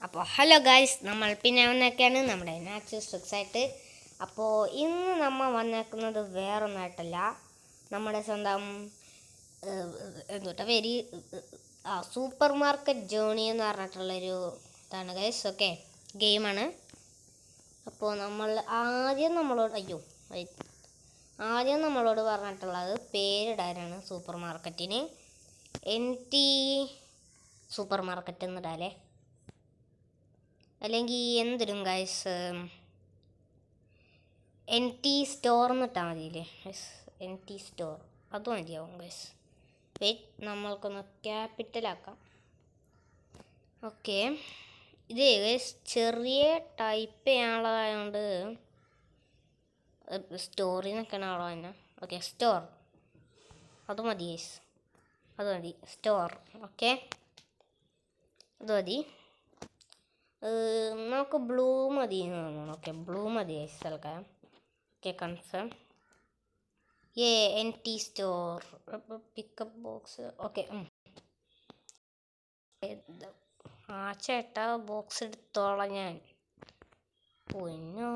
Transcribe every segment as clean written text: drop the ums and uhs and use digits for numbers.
അപ്പോൾ hello guys, നമ്മൾ പിന്നെ വന്നേക്കാണ് നമ്മുടെ നാച്ചുറൽ സ്ട്രിക്സ് ആയിട്ട്. അപ്പോൾ ഇന്ന് നമ്മൾ വന്നേക്കുന്നത് വേറൊന്നായിട്ടല്ല, നമ്മുടെ സ്വന്തം പേര് സൂപ്പർ മാർക്കറ്റ് ജേണി എന്ന് പറഞ്ഞിട്ടുള്ളൊരു ഇതാണ് ഗൈസ്. ഓക്കെ, ഗെയിമാണ്. അപ്പോൾ ആദ്യം നമ്മളോട് പറഞ്ഞിട്ടുള്ളത് പേരിടാനാണ്. സൂപ്പർ മാർക്കറ്റിന് NT സൂപ്പർ മാർക്കറ്റ് എന്നിടാലേ, അല്ലെങ്കിൽ എന്തിനും ഗൈസ് NT സ്റ്റോർ എന്നിട്ടാൽ മതിയില്ലേ ഗൈസ്. NT സ്റ്റോർ അത് മതിയാവും ഗൈസ്. വെയിറ്റ്, നമ്മൾക്കൊന്ന് ക്യാപിറ്റലാക്കാം. ഓക്കെ, ഇത് ഗൈസ് ചെറിയ ടൈപ്പ് ചെയ്യാനുള്ളതായതുകൊണ്ട് സ്റ്റോറിൽ നിൽക്കുന്ന ആളോ തന്നെ. ഓക്കെ, സ്റ്റോർ അത് മതി ഗൈസ്, അത് മതി സ്റ്റോർ. ഓക്കെ, അത് മതി. നമുക്ക് ബ്ലൂ മതി എന്ന് തോന്നുന്നു. ഓക്കെ, ബ്ലൂ മതി ഗൈസ് തൽക്കാലം. Okay, confirm. NT store pickup box. Okay, ചേട്ടാ ബോക്സ് എടുത്തോളാം ഞാൻ. പൊന്നോ,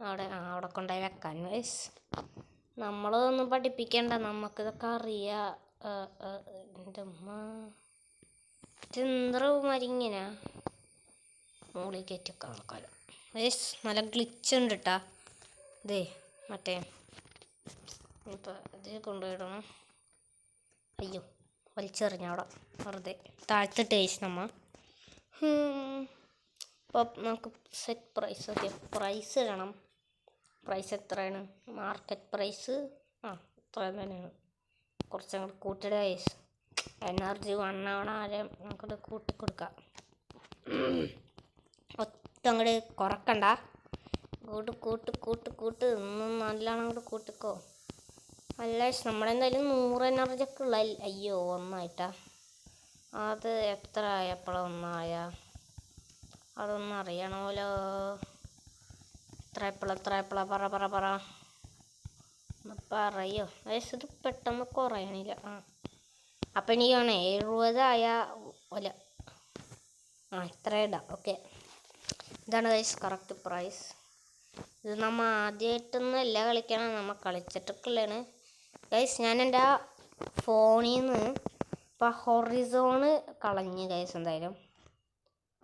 അവിടെ കൊണ്ടുപോയി വെക്കാൻ ഗൈസ്. നമ്മളൊന്നും പഠിപ്പിക്കണ്ട, നമുക്കിതൊക്കെ അറിയാം. എൻ്റെ അമ്മ ചന്ദ്ര മരിങ്ങിനാ മുകളിൽ കയറ്റൊക്കെ ആൾക്കാരും ഗൈസ്. നല്ല ഗ്ലിച്ച് ഉണ്ട് കേട്ടാ. ഇതേ മറ്റേ ഇപ്പം ഇത് കൊണ്ടുപോയിടണം. അയ്യോ, വലിച്ചെറിഞ്ഞവിടെ വെറുതെ താഴ്ത്തിട്ട് ഗൈസ് നമ്മ. അപ്പോൾ നമുക്ക് സെറ്റ് പ്രൈസ്. ഓക്കെ, പ്രൈസ് ഇടണം. പ്രൈസ് എത്രയാണ്? മാർക്കറ്റ് പ്രൈസ് ഇത്ര തന്നെയാണ്. കുറച്ചങ്ങോട്ട് കൂട്ടിട ഗൈസ്. എനർജി 1 ആവണ നമുക്കത് കൂട്ടിക്കൊടുക്കാം. അങ്ങോട്ട് കുറക്കണ്ട. കൂട്ട് ഇന്നും നല്ലോണം അങ്ങോട്ട് കൂട്ടിക്കോ. അല്ല, നമ്മളെന്തായാലും 100 എനർജി ഒക്കെ ഉള്ള. അയ്യോ, ഒന്നായിട്ടാ. അത് എത്ര ആയപ്പോഴാണ് ഒന്നായ? അതൊന്നും അറിയണമല്ലോ. എത്ര എപ്പോഴാ പറ പറയോ വയസ്സ്. ഇത് പെട്ടെന്ന് കുറയണില്ല. അപ്പം എനിക്കാണ് 70 ആയ ഒല. ഇത്ര ഇടാം. ഓക്കെ, ഇതാണ് ഗൈസ് കറക്റ്റ് പ്രൈസ്. ഇത് നമ്മൾ ആദ്യമായിട്ടൊന്നുമല്ല കളിക്കണം, നമ്മൾ കളിച്ചിട്ടൊക്കെയുള്ളതാണ് ഗൈസ്. ഞാൻ എൻ്റെ ഫോണിൽ നിന്ന് ഇപ്പം ഹൊറിസോണ് കളഞ്ഞ് ഗൈസ്. എന്തായാലും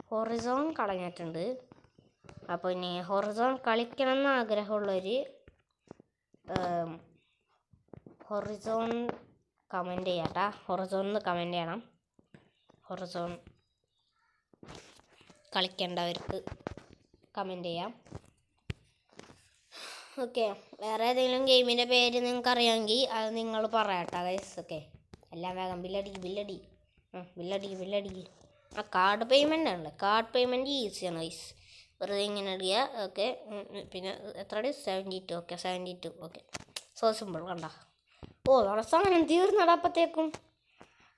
ഹൊറിസോൺ കളഞ്ഞിട്ടുണ്ട്. അപ്പോൾ ഇനി ഹൊറിസോൺ കളിക്കണം എന്ന് ആഗ്രഹമുള്ളവർ ഹൊറിസോൺ കമൻറ്റ് ചെയ്യാം കേട്ടോ. ഹൊറിസോണിൽ കമൻറ്റ് ചെയ്യണം. ഹൊറിസോൺ കളിക്കേണ്ടവർക്ക് കമൻറ്റ് ചെയ്യാം. ഓക്കെ, വേറെ ഏതെങ്കിലും ഗെയിമിൻ്റെ പേര് നിങ്ങൾക്ക് അറിയാമെങ്കിൽ അത് നിങ്ങൾ പറയാട്ടോ ഗൈസ്. ഓക്കെ, എല്ലാം വേഗം ബില്ലടി. കാർഡ് പേയ്മെൻ്റ് ആണല്ലേ. കാർഡ് പേയ്മെൻറ്റ് ഈസിയാണ് ഗൈസ്. വെറുതെ ഇങ്ങനെ ഇടുക. ഓക്കെ, പിന്നെ എത്ര 72. ഓക്കെ, 72. Okay, so simple. കണ്ട, നമ്മുടെ സാധനം തീർന്നടപ്പത്തേക്കും.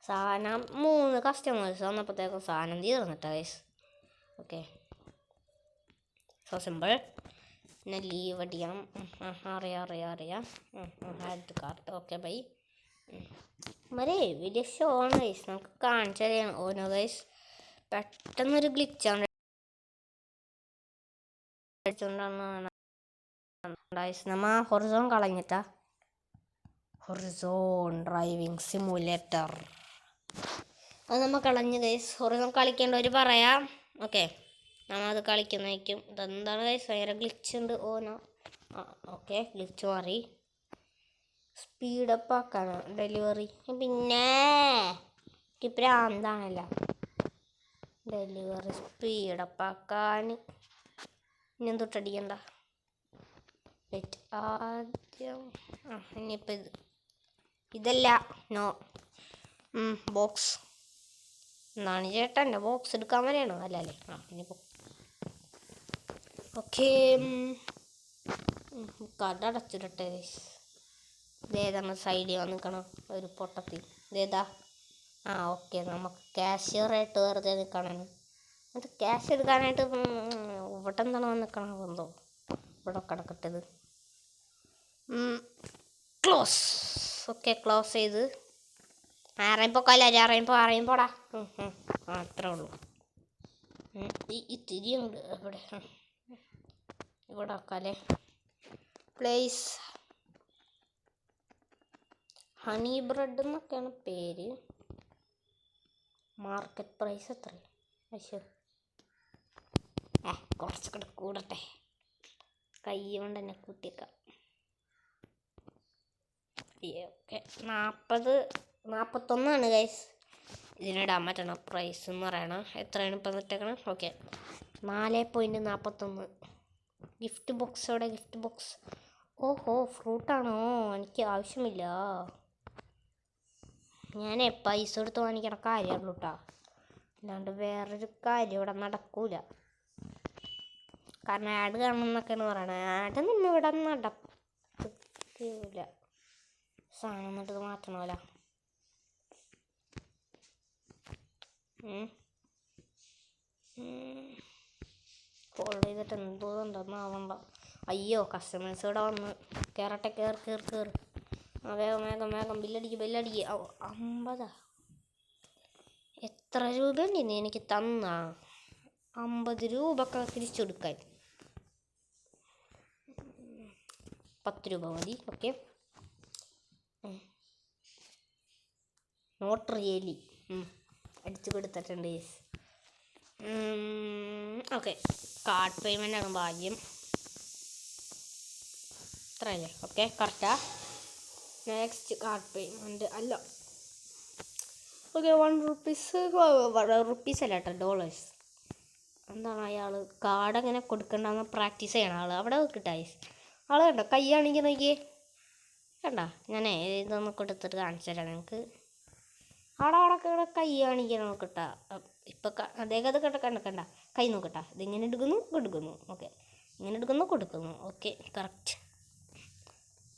സാധനം 3 കസ്റ്റമേഴ്സ് വന്നപ്പോഴത്തേക്കും സാധനം തീർന്നിട്ടാ ഗൈസ്. Okay, so simple. പിന്നെ ലീവ് അടിക്കണം. അറിയാം. Add card. Okay bye. Video show ആണ് ഗൈസ്, നമുക്ക് കാണിച്ചു തരാം. ഓനോ ഗൈസ് പെട്ടെന്നൊരു ഗ്ലിച്ചാണ് നമ്മ ഹൊറിസോൺ കളഞ്ഞിട്ടാ. ഹൊറിസോൺ ഡ്രൈവിംഗ് സിമുലേറ്റർ അത് നമ്മൾ കളഞ്ഞ് ഗൈസ്. ഹൊറിസോൺ കളിക്കേണ്ടവർ പറയാം. ഓക്കെ, നമ്മളത് കളിക്കുന്നതായിരിക്കും. ഇതെന്താണ് ഗൈസ്, ഭയങ്കര ഗ്ലിച്ച് ഉണ്ട്. ഓക്കെ, ഗ്ലിച്ച് മാറി. സ്പീഡപ്പ് ആക്കാനോ ഡെലിവറി? പിന്നെ പ്രാന്താണല്ല ഡെലിവറി സ്പീഡപ്പ് ആക്കാൻ. ഇനി തൊട്ടടിക്കണ്ട. ആദ്യം ഇനിയിപ്പോൾ ഇതല്ല. നോ ബോക്സ് എന്നാണ് ചേട്ടാ. എൻ്റെ ബോക്സ് എടുക്കാൻ വരെയാണോ? അല്ലല്ലേ. ഇനിയിപ്പോൾ ഓക്കെ, കട അടച്ചിടട്ടെ. ഇതേതാണ് സൈഡിൽ വന്ന് നിൽക്കണം ഒരു പൊട്ടത്തിൽ. ഇതേതാ? ഓക്കെ, നമുക്ക് ക്യാഷ്യറായിട്ട് വെറുതെ നിൽക്കണം. എന്നിട്ട് ക്യാഷ് എടുക്കാനായിട്ട് ഇവിടെ എന്താണ് വന്ന് നിൽക്കണം? എന്തോ ഇവിടെ കിടക്കട്ടത്. ക്ലോസ്. ഓക്കെ, ക്ലോസ് ചെയ്ത്. ആറേം പോടാ. അത്രേ ഉള്ളൂ. ഇത്തിരി ഉണ്ട് ഇവിടെ ഇവിടെ ആക്കാല്ലേ. പ്ലേസ് ഹണി ബ്രെഡ് എന്നൊക്കെയാണ് പേര്. മാർക്കറ്റ് പ്രൈസ് എത്രയാണ്? പക്ഷേ കുറച്ചൊക്കെ കൂടട്ടെ, കൈ കൊണ്ട് തന്നെ കൂട്ടിയേക്കാം. Okay 41 guys. ഇതിനിടാൻ പറ്റണം പ്രൈസ് എന്ന് പറയണം. എത്രയാണ് ഇപ്പം ഇട്ടേക്കണം? ഓക്കെ 4.41. ഗിഫ്റ്റ് ബോക്സോടെ ഗിഫ്റ്റ് ബോക്സ്. ഓഹോ ഫ്രൂട്ടാണോ? എനിക്ക് ആവശ്യമില്ല. ഞാൻ പൈസ കൊടുത്ത് വാങ്ങിക്കണ കാര്യമുള്ളൂ കേട്ടോ, അല്ലാണ്ട് വേറൊരു കാര്യം ഇവിടെ നടക്കൂല. കാരണം ആഡ് കാണണം എന്നൊക്കെയാണ് പറയണത്. ആഡ് നിന്ന് ഇവിടെ നടക്കൂല. സാധനം എന്നിട്ട് മാറ്റണമല്ല. ഫോൾഡ് ചെയ്തിട്ട് എന്തോ ഉണ്ടെന്ന് ആവണ്ട. അയ്യോ കസ്റ്റമേഴ്സ് ഇവിടെ വന്ന്. കയറട്ടെ, കയറി. വേഗം ബില്ലടിക്ക്. 50. എത്ര രൂപ ഉണ്ട് എനിക്ക് തന്ന? 50 രൂപ തിരിച്ചു കൊടുക്കാൻ 10 രൂപ മതി. ഓക്കെ നോട്ട് റിയലി അടിച്ചു കൊടുത്തിട്ടുണ്ട്. ഓക്കെ കാർഡ് പേയ്മെൻ്റ് ആണ് ഭാഗ്യം. ഇത്രയല്ലേ? ഓക്കെ കറക്റ്റാ. നെക്സ്റ്റ് കാർഡ് പേയ്മെൻറ്റ് അല്ല. ഓക്കെ 1 റുപ്പീസ് അല്ല കേട്ടോ, $. എന്താണ് അയാൾ കാർഡ് എങ്ങനെ കൊടുക്കണ്ടെന്ന് പ്രാക്ടീസ് ചെയ്യണം ആൾ. അവിടെ കിട്ടായി ആൾ കണ്ടോ, കൈ കാണിക്കാൻ നോക്കിയേ കണ്ട. ഞാനേ ഇതൊന്ന് കൊടുത്തിട്ട് കാണിച്ചു തരാം നിങ്ങൾക്ക്. അവിടെ കൈ കാണിക്കാൻ നോക്കട്ടാ. ഇപ്പം അദ്ദേഹം അത് കണ്ട കൈ നോക്കട്ടാ. ഇതിങ്ങനെ എടുക്കുന്നു. ഓക്കെ ഇങ്ങനെ എടുക്കുന്നു കൊടുക്കുന്നു. Okay correct.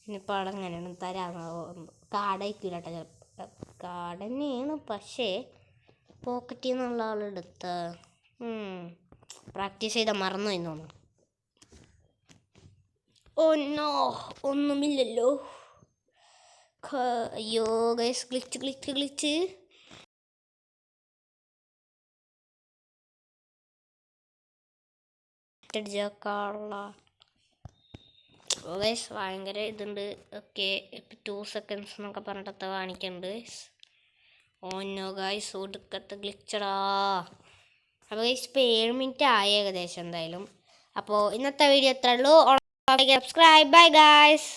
ഇനിയിപ്പോൾ ആളെങ്ങനെയാണ് തരാമെന്നാവോ? കാർഡ് അയക്കില്ല കേട്ടോ ചിലപ്പോൾ. കാർഡ് തന്നെയാണ്, പക്ഷേ പോക്കറ്റിൽ നിന്നുള്ള ആളെടുത്ത പ്രാക്ടീസ് ചെയ്താൽ മറന്നു എന്ന് തോന്നുന്നു. ഓ നോ ഒന്നുമില്ലല്ലോ. അയ്യോ ഗൈസ് ഗ്ലിച്ച്. ഗൈസ് ഭയങ്കര ഇതുണ്ട്. ഓക്കെ 2 seconds എന്നൊക്കെ പറഞ്ഞിട്ട് കാണിക്കുന്നുണ്ട്. ഓ നോ ഗൈസ് ഒടുക്കത്തെ ഗ്ലിച്ചടാ. അപ്പോൾ ഗൈസ് ഇപ്പോൾ 7 മിനിറ്റ് ആയി ഏകദേശം എന്തായാലും. അപ്പോൾ ഇന്നത്തെ വീഡിയോ എത്ര ഉള്ളൂ. സബ്സ്ക്രൈബ്. Bye guys.